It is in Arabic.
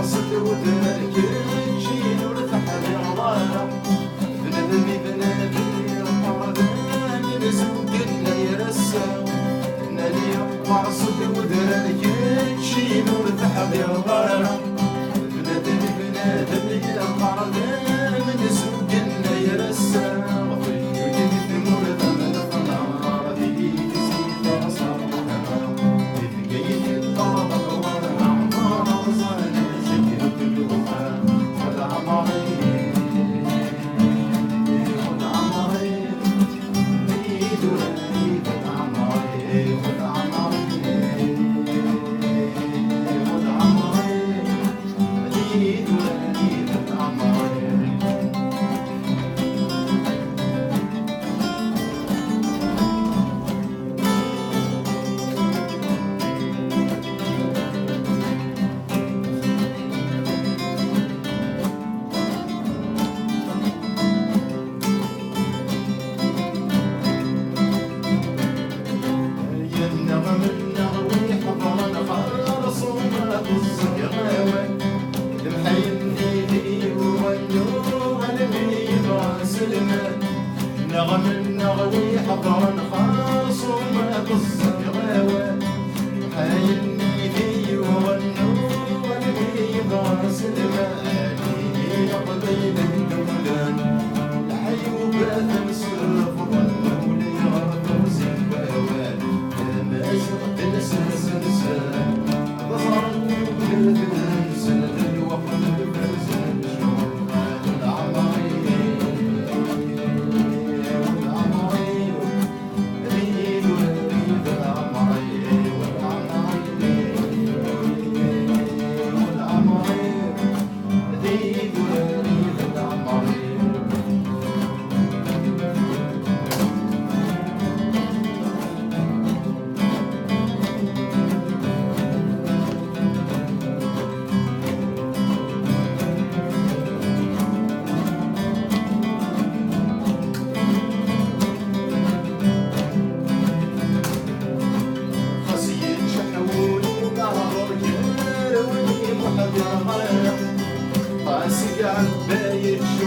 وعرست ودارك تجين ورتحلي غضانا بنادمي بنادمي القردان نسوقنا يرساو نادي وعرست ودارك تجين ورتحلي غضانا بنادمي بنادمي القردان نسوقنا يرساو نغوي حضرا خالص وما قصة غاوة حيني في وغنو واللي ضاس المالي قبيل الدولان العيوبات مسرف ظلوا لي غرب وزنباوان ما زرت نسنس نسان ظهرت وقلت ننسى الوقت بفرزان شهور العمري بايش